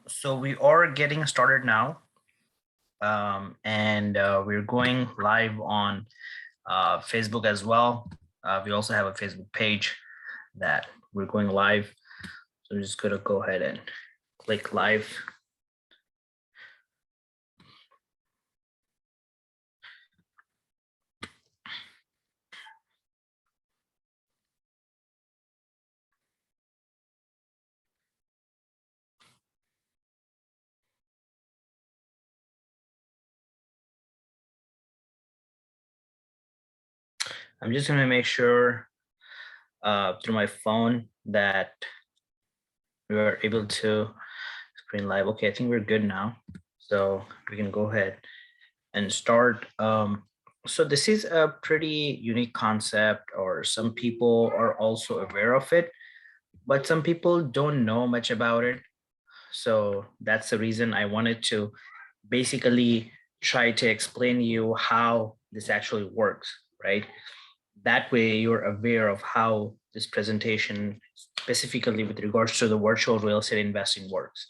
So we are getting started now, and we're going live on Facebook as well. We also have a Facebook page that we're going live. So I'm just gonna go ahead and click live. I'm just gonna make sure through my phone that we are able to screen live. Okay, I think we're good now. So we can go ahead and start. So this is a pretty unique concept, or some people are also aware of it, but some people don't know much about it. So that's the reason I wanted to basically try to explain you how this actually works, right? That way you're aware of how this presentation, specifically with regards to the virtual real estate investing, works.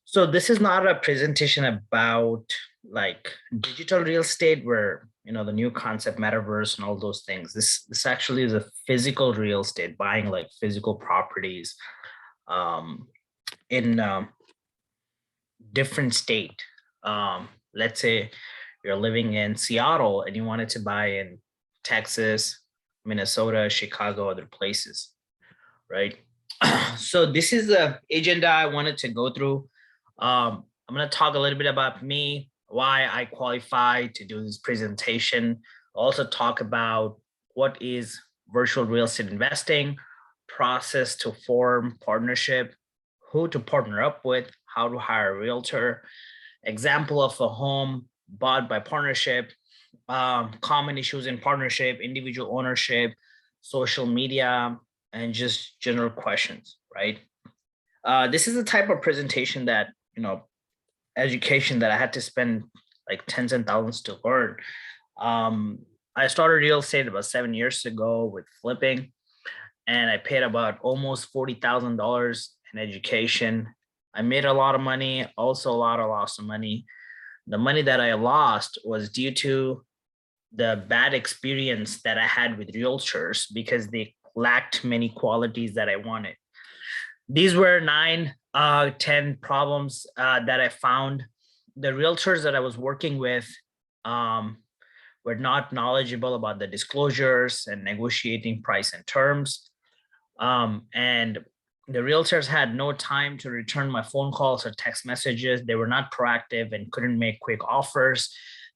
So this is not a presentation about like digital real estate where the new concept metaverse and all those things. This actually is a physical real estate, buying like physical properties um, in different state. Let's say you're living in Seattle and you wanted to buy in Texas, Minnesota, Chicago, other places, right? So this is the agenda I wanted to go through. I'm going to talk a little bit about me, why I qualify to do this presentation. I'll also talk about what is virtual real estate investing, process to form partnership, who to partner up with, how to hire a realtor, example of a home bought by partnership, common issues in partnership, individual ownership, social media, and just general questions, right? This is the type of presentation that, education that I had to spend like tens and thousands to learn. Um, I started real estate about 7 years ago with flipping, and I paid about almost $40,000 in education. I made a lot of money, also a lot of loss of money. The money that I lost was due to the bad experience that I had with realtors because they lacked many qualities that I wanted. These were 10 problems that I found. The realtors that I was working with um, were not knowledgeable about the disclosures and negotiating price and terms. And the realtors had no time to return my phone calls or text messages. They were not proactive and couldn't make quick offers.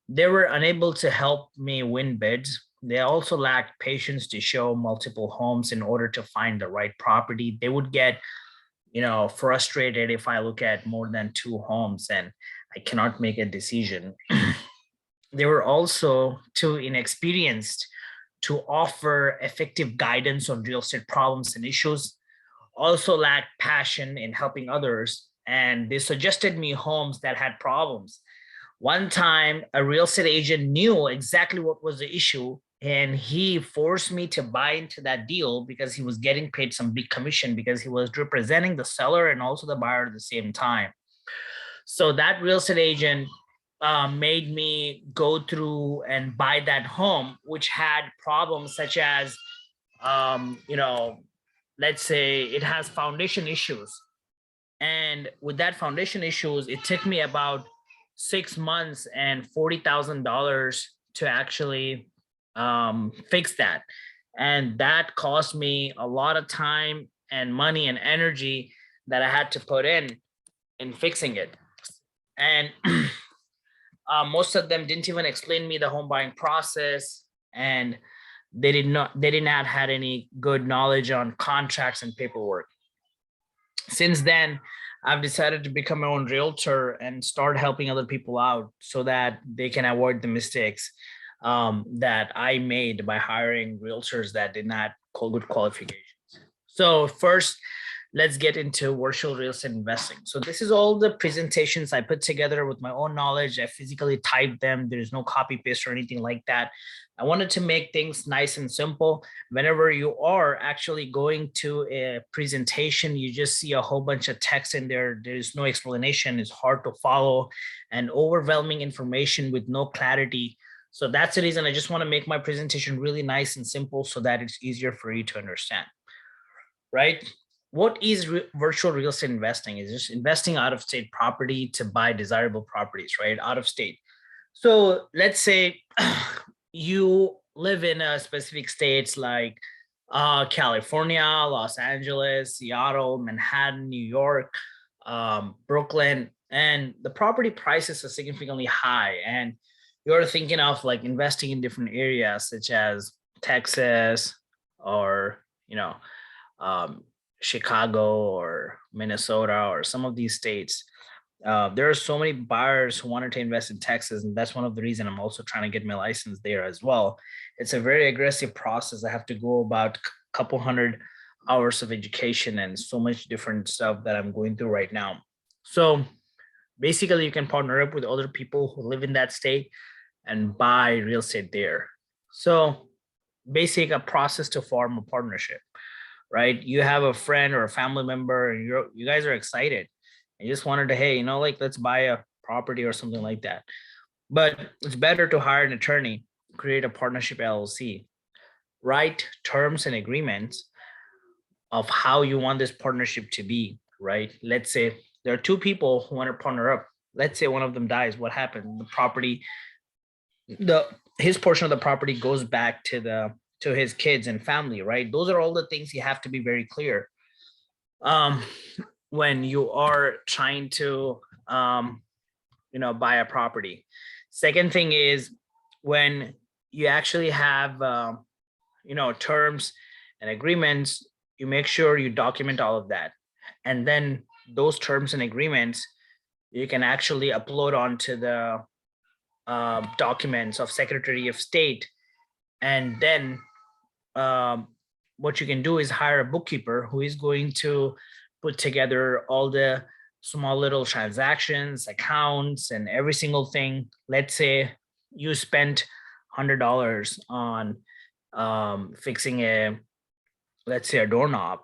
They were unable to help me win bids. They also lacked patience to show multiple homes in order to find the right property. They would get, frustrated if I look at more than two homes and I cannot make a decision. They were also too inexperienced to offer effective guidance on real estate problems and issues, also lacked passion in helping others, and they suggested me homes that had problems. One time, a real estate agent knew exactly what was the issue, and he forced me to buy into that deal because he was getting paid some big commission because he was representing the seller and also the buyer at the same time. So that real estate agent made me go through and buy that home, which had problems such as, let's say it has foundation issues. And with that foundation issues, it took me about 6 months and $40,000 to actually fix that. And that cost me a lot of time and money and energy that I had to put in fixing it. And most of them didn't even explain me the home buying process, and they did not had any good knowledge on contracts and paperwork. Since then, I've decided to become my own realtor and start helping other people out so that they can avoid the mistakes that I made by hiring realtors that did not call good qualifications. So first, let's get into virtual real estate investing. So this is all the presentations I put together with my own knowledge. I physically typed them. There's no copy paste or anything like that. I wanted to make things nice and simple. Whenever you are actually going to a presentation, you just see a whole bunch of text in there. There's no explanation. It's hard to follow and overwhelming information with no clarity. So that's the reason I just want to make my presentation really nice and simple so that it's easier for you to understand, right? What is virtual real estate investing? Is just investing out of state property to buy desirable properties, right? Out of state. So let's say you live in a specific states like California, Los Angeles, Seattle, Manhattan, New York, Brooklyn, and the property prices are significantly high. And you're thinking of like investing in different areas such as Texas or, Chicago or Minnesota or some of these states. There are so many buyers who wanted to invest in Texas, and that's one of the reasons I'm also trying to get my license there as well. It's a very aggressive process. I have to go about a couple hundred hours of education and so much different stuff that I'm going through right now. So basically, you can partner up with other people who live in that state and buy real estate there. So basic a process to form a partnership, right? You have a friend or a family member, and you guys are excited. You just wanted to, hey, like let's buy a property or something like that. But it's better to hire an attorney, create a partnership LLC, write terms and agreements of how you want this partnership to be, right? Let's say there are two people who want to partner up. Let's say one of them dies. What happened? The property, his portion of the property goes back to his kids and family, right? Those are all the things you have to be very clear when you are trying to buy a property. Second thing is when you actually have terms and agreements, you make sure you document all of that, and then those terms and agreements you can actually upload onto the documents of Secretary of State. And then what you can do is hire a bookkeeper who is going to put together all the small little transactions, accounts, and every single thing. Let's say you spent $100 on fixing let's say a doorknob,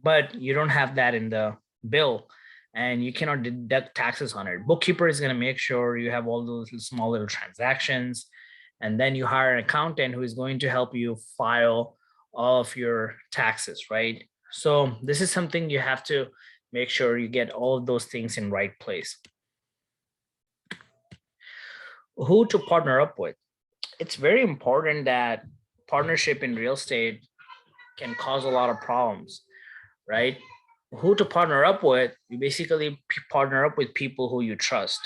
but you don't have that in the bill and you cannot deduct taxes on it. Bookkeeper is going to make sure you have all those small little transactions, and then you hire an accountant who is going to help you file all of your taxes, right? So this is something you have to make sure you get all of those things in right place. Who to partner up with? It's very important that partnership in real estate can cause a lot of problems, right? Who to partner up with? You basically partner up with people who you trust,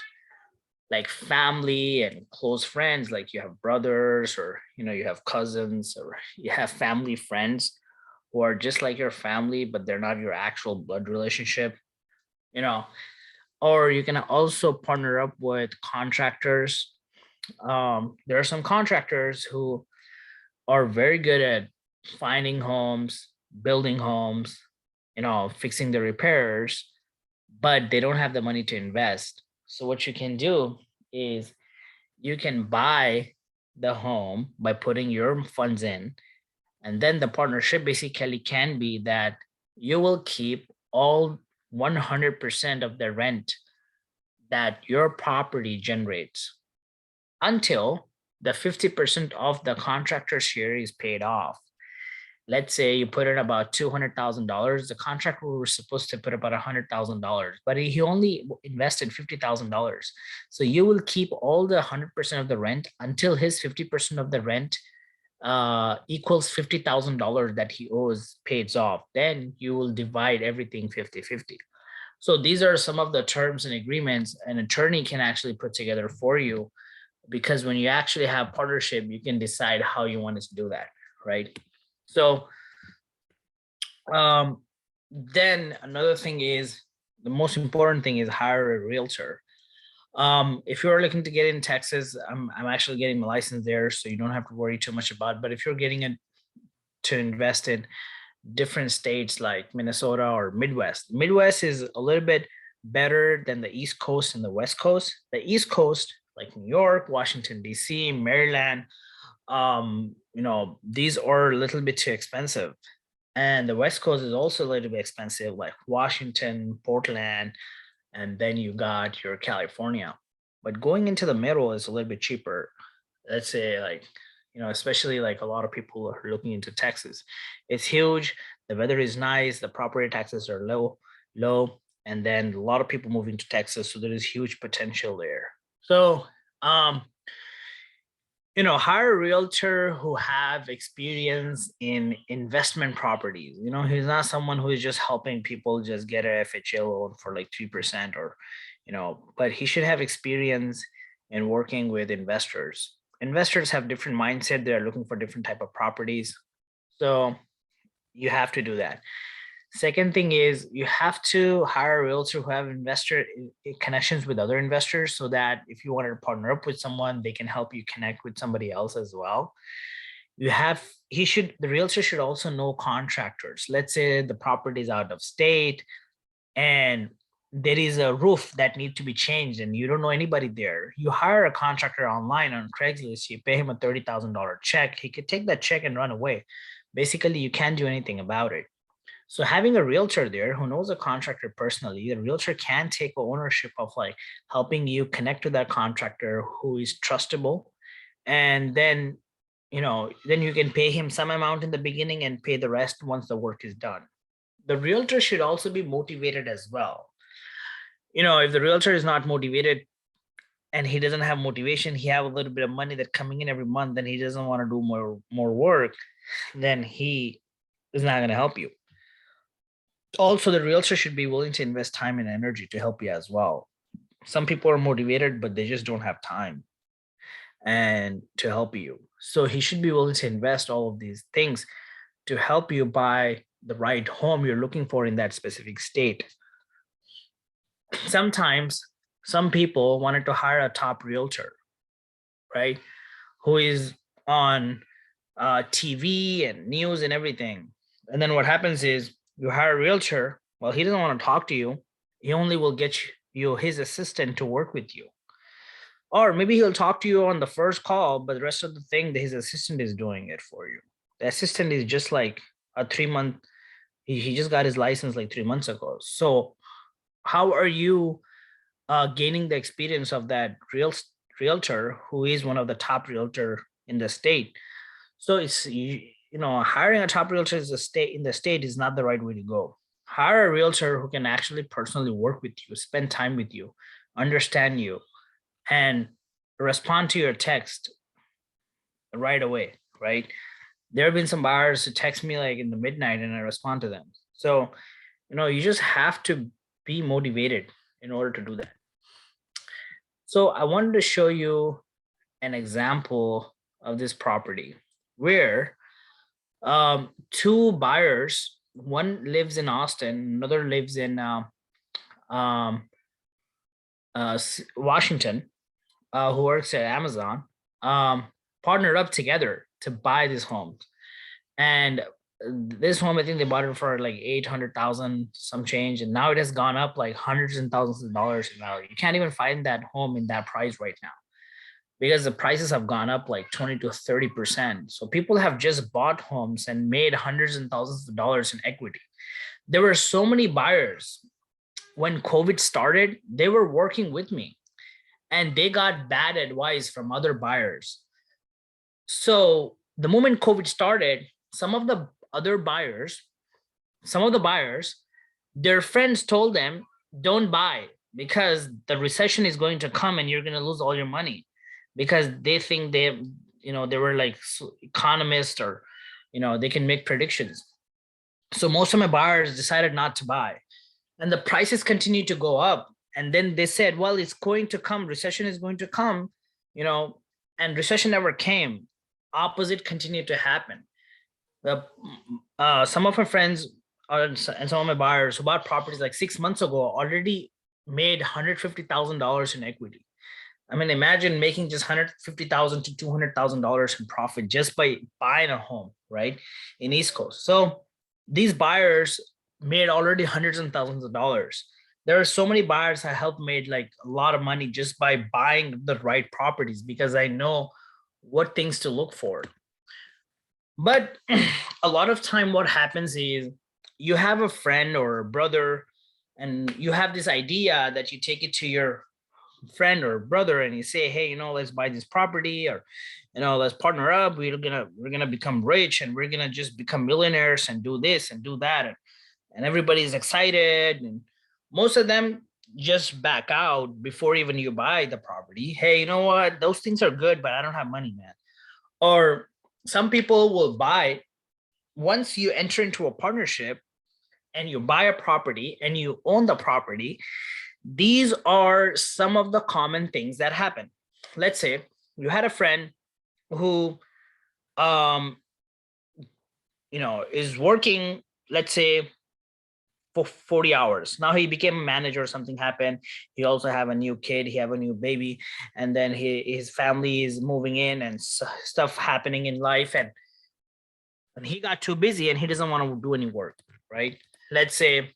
like family and close friends, like you have brothers or you have cousins or you have family friends who are just like your family, but they're not your actual blood relationship, or you can also partner up with contractors. There are some contractors who are very good at finding homes, building homes, fixing the repairs, but they don't have the money to invest. So what you can do is you can buy the home by putting your funds in, and then the partnership basically can be that you will keep all 100% of the rent that your property generates until the 50% of the contractor's share is paid off. Let's say you put in about $200,000. The contractor was supposed to put about $100,000, but he only invested $50,000. So you will keep all the 100% of the rent until his 50% of the rent equals $50,000 that he owes pays off. Then you will divide everything 50-50. So these are some of the terms and agreements an attorney can actually put together for you, because when you actually have partnership, you can decide how you want to do that, right? So then another thing is, the most important thing is hire a realtor. If you're looking to get in Texas, I'm actually getting my license there, so you don't have to worry too much about it. But if you're getting it to invest in, different states like Minnesota or Midwest. Midwest is a little bit better than the East Coast and the West Coast. The East Coast, like New York, Washington, D.C., Maryland, these are a little bit too expensive. And the West Coast is also a little bit expensive, like Washington, Portland, and then you got your California. But going into the middle is a little bit cheaper. Let's say like, especially like a lot of people are looking into Texas. It's huge. The weather is nice. The property taxes are low, and then a lot of people moving to Texas, so there is huge potential there. So, hire a realtor who have experience in investment properties. He's not someone who is just helping people just get a FHA loan for like 3% or, but he should have experience in working with investors. Investors have different mindset. They're looking for different type of properties. So you have to do that. Second thing is you have to hire a realtor who have investor connections with other investors, so that if you want to partner up with someone, they can help you connect with somebody else as well. The realtor should also know contractors. Let's say the property is out of state and there is a roof that needs to be changed and you don't know anybody there. You hire a contractor online on Craigslist, you pay him a $30,000 check. He could take that check and run away. Basically, you can't do anything about it. So having a realtor there who knows a contractor personally, the realtor can take ownership of like helping you connect with that contractor who is trustable. And then, then you can pay him some amount in the beginning and pay the rest once the work is done. The realtor should also be motivated as well. If the realtor is not motivated and he doesn't have motivation, he have a little bit of money that coming in every month, then he doesn't want to do more work, then he is not going to help you. Also, the realtor should be willing to invest time and energy to help you as well. Some people are motivated, but they just don't have time and to help you. So he should be willing to invest all of these things to help you buy the right home you're looking for in that specific state. Sometimes some people wanted to hire a top realtor, right? Who is on TV and news and everything. And then what happens is you hire a realtor. Well, he doesn't want to talk to you. He only will get you his assistant to work with you. Or maybe he'll talk to you on the first call, but the rest of the thing, his assistant is doing it for you. The assistant is just like a 3-month, he just got his license like 3 months ago. So how are you gaining the experience of that realtor who is one of the top realtor in the state? So it's, hiring a top realtor in the state is not the right way to go. Hire a realtor who can actually personally work with you, spend time with you, understand you, and respond to your text right away, right? There have been some buyers who text me like in the midnight and I respond to them. So, you just have to be motivated in order to do that. So I wanted to show you an example of this property where two buyers, one lives in Austin, another lives in Washington, who works at Amazon, partnered up together to buy this home. And this home, I think they bought it for like 800,000 some change, and now it has gone up like hundreds and thousands of dollars in value. You can't even find that home in that price right now because the prices have gone up like 20 to 30%. So people have just bought homes and made hundreds and thousands of dollars in equity. There were so many buyers when COVID started, they were working with me and they got bad advice from other buyers. So the moment COVID started, some of the buyers, their friends told them, don't buy because the recession is going to come and you're going to lose all your money, because they think they were like economists, or, they can make predictions. So most of my buyers decided not to buy, and the prices continued to go up. And then they said, well, it's going to come, recession is going to come, and recession never came. Opposite continued to happen. Some of my friends and some of my buyers who bought properties like 6 months ago already made $150,000 in equity. I mean, imagine making just $150,000 to $200,000 in profit just by buying a home, right, in East Coast. So these buyers made already hundreds and thousands of dollars. There are so many buyers I helped made like a lot of money just by buying the right properties because I know what things to look for. But a lot of time what happens is you have a friend or a brother and you have this idea that you take it to your friend or brother and you say, hey, let's buy this property, or let's partner up, we're gonna become rich and we're gonna just become millionaires and do this and do that, and everybody's excited, and most of them just back out before even you buy the property. Hey, you know what, those things are good, but I don't have money, man. Or some people will buy, once you enter into a partnership and you buy a property and you own the property, these are some of the common things that happen. Let's say you had a friend who um is working, let's say, for 40 hours. Now he became a manager, something happened, he also have a new kid, he have a new baby, and then his family is moving in and stuff happening in life, and he got too busy and he doesn't want to do any work, right? Let's say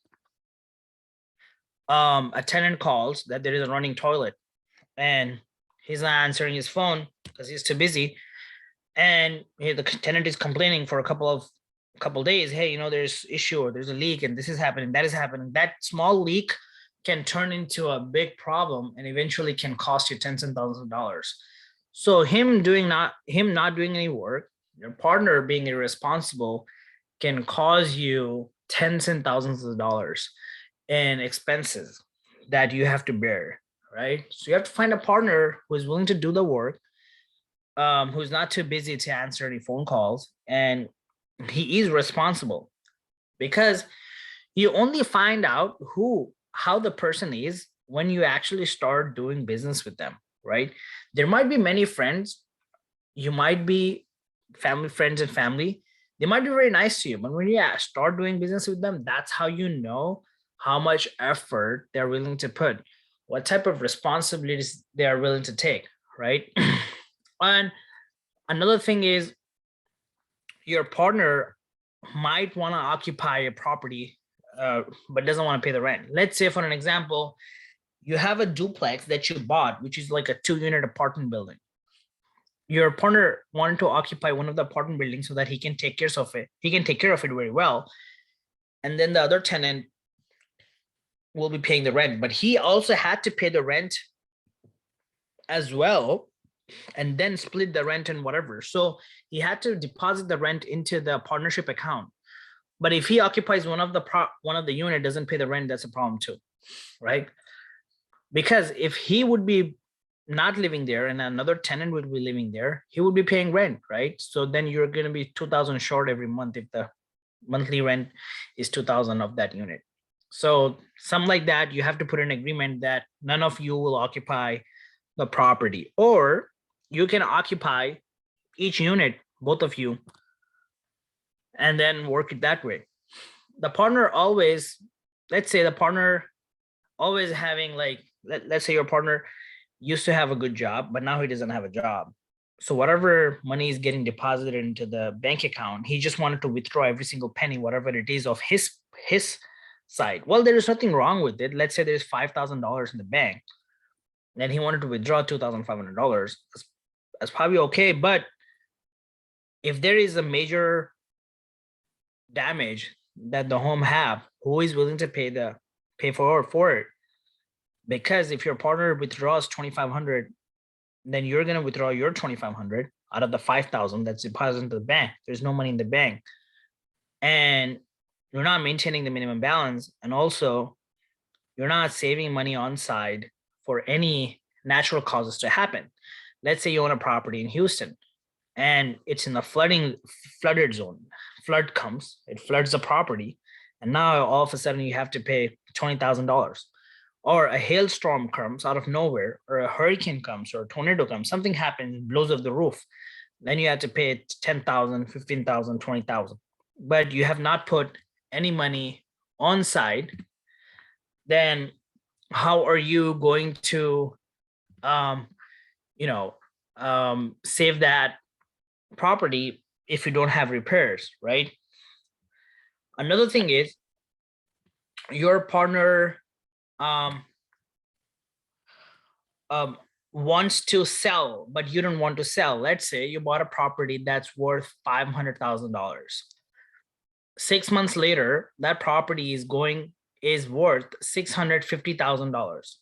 a tenant calls that there is a running toilet and he's not answering his phone because he's too busy, and the tenant is complaining for a couple days. Hey, there's issue, or there's a leak, and this is happening, that is happening. That small leak can turn into a big problem and eventually can cost you tens and thousands of dollars. So him not doing any work, your partner being irresponsible, can cause you tens and thousands of dollars in expenses that you have to bear, right? So you have to find a partner who is willing to do the work, who's not too busy to answer any phone calls, and he is responsible, because you only find out how the person is when you actually start doing business with them, right? There might be many friends, you might be friends and family, they might be very nice to you, but when you start doing business with them, that's how you know how much effort they're willing to put, what type of responsibilities they are willing to take, right? And another thing is, your partner might want to occupy a property, but doesn't want to pay the rent. Let's say, for an example, you have a duplex that you bought, which is like a 2-unit apartment building. Your partner wanted to occupy one of the apartment buildings so that he can take care of it. He can take care of it very well. And then the other tenant will be paying the rent, but he also had to pay the rent as well, and then split the rent and whatever. So he had to deposit the rent into the partnership account. But if he occupies one of the unit, doesn't pay the rent, that's a problem too, right? Because if he would be not living there and another tenant would be living there, he would be paying rent, right? So then you're going to be 2,000 short every month if the monthly rent is 2,000 of that unit. So something like that, you have to put an agreement that none of you will occupy the property, or you can occupy each unit, both of you, and then work it that way. The partner always, let's say the partner always having like, let's say your partner used to have a good job, but now he doesn't have a job. So whatever money is getting deposited into the bank account, he just wanted to withdraw every single penny, whatever it is, of his side. Well, there is nothing wrong with it. Let's say there's $5,000 in the bank, and he wanted to withdraw $2,500. That's probably okay. But if there is a major damage that the home have, who is willing to pay for it? Because if your partner withdraws 2,500, then you're going to withdraw your 2,500 out of the 5,000 that's deposited into the bank. There's no money in the bank, and you're not maintaining the minimum balance, and also you're not saving money on side for any natural causes to happen. Let's say you own a property in Houston and it's in the flooded zone. Flood comes, it floods the property, and now all of a sudden you have to pay $20,000. Or a hailstorm comes out of nowhere, or a hurricane comes, or a tornado comes, something happens, blows off the roof. Then you have to pay 10,000, 15,000, 20,000. But you have not put any money on side. Then how are you going to save that property if you don't have repairs, right? Another thing is your partner um, um, wants to sell, but you don't want to sell. Let's say you bought a property that's worth $500,000. 6 months later, that property is worth $650,000.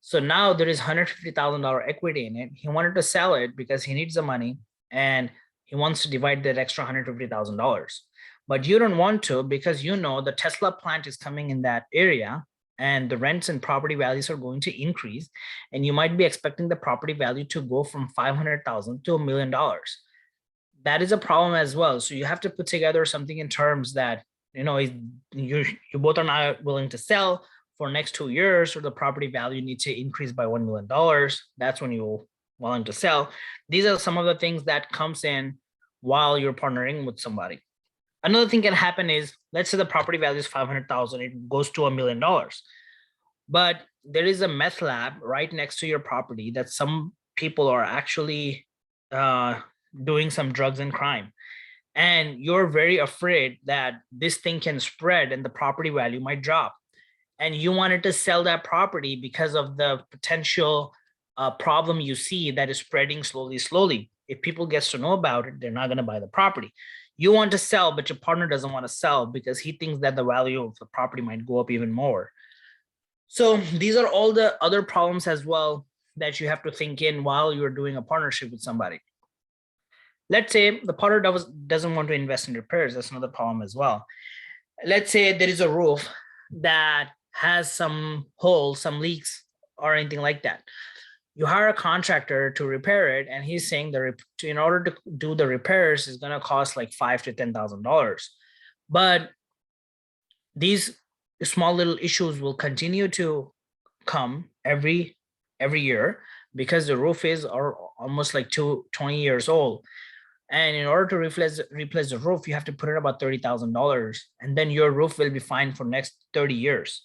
So now there is $150,000 equity in it. He wanted to sell it because he needs the money and he wants to divide that extra $150,000. But you don't want to because you know the Tesla plant is coming in that area and the rents and property values are going to increase, and you might be expecting the property value to go from 500,000 to $1 million. That is a problem as well. So you have to put together something in terms that, you both are not willing to sell for next 2 years, or the property value needs to increase by $1 million. That's when you're willing to sell. These are some of the things that comes in while you're partnering with somebody. Another thing can happen is, let's say the property value is 500,000, it goes to $1 million. But there is a meth lab right next to your property that some people are actually doing some drugs and crime. And you're very afraid that this thing can spread and the property value might drop. And you wanted to sell that property because of the potential problem you see that is spreading slowly. If people gets to know about it, they're not going to buy the property. You want to sell, but your partner doesn't want to sell because he thinks that the value of the property might go up even more. So these are all the other problems as well that you have to think in while you're doing a partnership with somebody. Let's say the partner doesn't want to invest in repairs. That's another problem as well. Let's say there is a roof that has some holes, some leaks, or anything like that. You hire a contractor to repair it, and he's saying in order to do the repairs is going to cost like $5,000 to $10,000. But these small little issues will continue to come every year because the roof is almost like 20 years old. And in order to replace the roof, you have to put in about $30,000, and then your roof will be fine for next 30 years.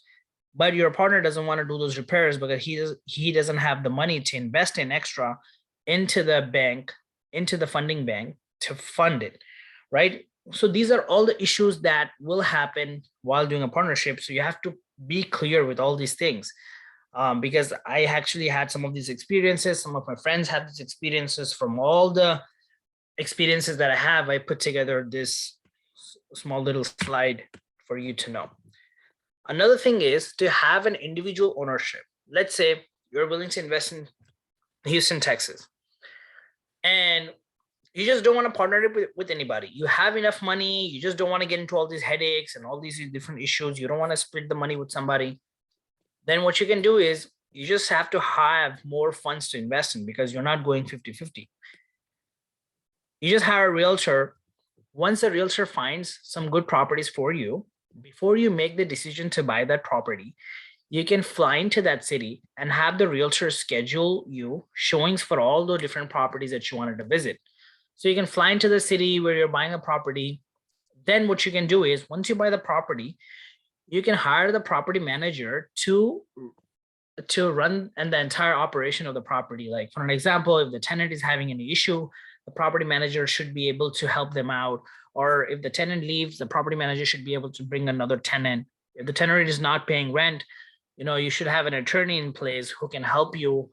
But your partner doesn't want to do those repairs because he doesn't have the money to invest in extra into the funding bank to fund it, right? So these are all the issues that will happen while doing a partnership. So you have to be clear with all these things. Because I actually had some of these experiences. Some of my friends had these experiences. From all the experiences that I have, I put together this small little slide for you to know. Another thing is to have an individual ownership. Let's say you're willing to invest in Houston, Texas, and you just don't want to partner with anybody. You have enough money. You just don't want to get into all these headaches and all these different issues. You don't want to split the money with somebody. Then what you can do is you just have to have more funds to invest in because you're not going 50-50. You just hire a realtor. Once the realtor finds some good properties for you, before you make the decision to buy that property, you can fly into that city and have the realtor schedule you showings for all the different properties that you wanted to visit. So you can fly into the city where you're buying a property. Then what you can do is, once you buy the property, you can hire the property manager to run and the entire operation of the property. Like, for an example, if the tenant is having any issue, the property manager should be able to help them out. Or if the tenant leaves, the property manager should be able to bring another tenant. If the tenant is not paying rent, you should have an attorney in place who can help you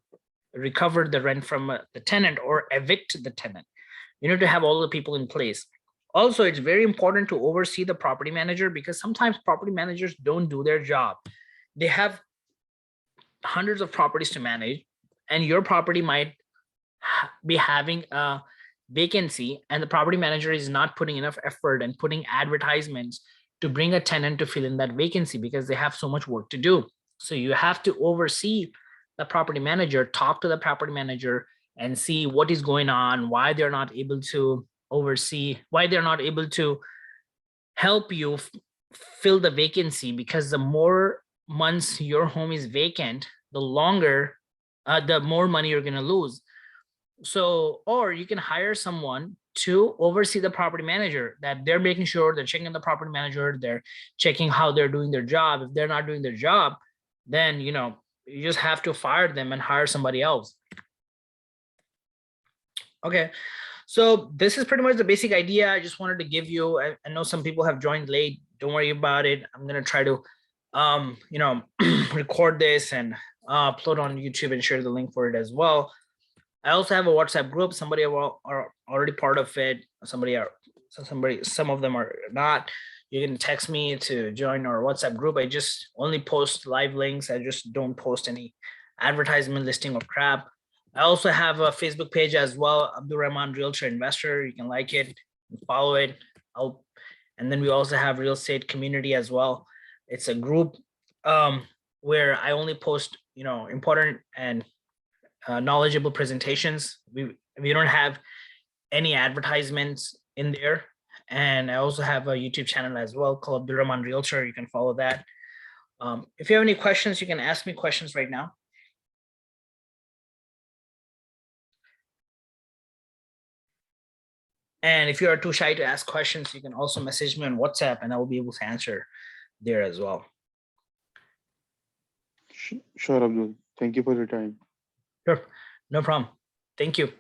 recover the rent from the tenant or evict the tenant. You need to have all the people in place. Also, it's very important to oversee the property manager because sometimes property managers don't do their job. They have hundreds of properties to manage, and your property might be having a vacancy, and the property manager is not putting enough effort and putting advertisements to bring a tenant to fill in that vacancy because they have so much work to do. So you have to oversee the property manager, talk to the property manager and see what is going on, why they're not able to oversee, why they're not able to help you fill the vacancy, because the more months your home is vacant, the more money you're going to lose. So, or you can hire someone to oversee the property manager, that they're making sure they're checking the property manager, they're checking how they're doing their job. If they're not doing their job, then, you just have to fire them and hire somebody else. Okay. So this is pretty much the basic idea I just wanted to give you. I know some people have joined late don't worry about it. I'm gonna try to, record this and upload on YouTube and share the link for it as well. I also have a WhatsApp group. Somebody are already part of it. Some of them are not. You can text me to join our WhatsApp group. I just only post live links. I just don't post any advertisement listing or crap. I also have a Facebook page as well, Abdul Rahman Realtor Investor. You can like it, follow it. And then we also have real estate community as well. It's a group where I only post, important and knowledgeable presentations. We don't have any advertisements in there. And I also have a YouTube channel as well called Abdul Rahman Realtor. You can follow that. If you have any questions, you can ask me questions right now. And if you are too shy to ask questions, you can also message me on WhatsApp and I will be able to answer there as well. Sure, Abdul. Thank you for your time. Sure, no problem. Thank you.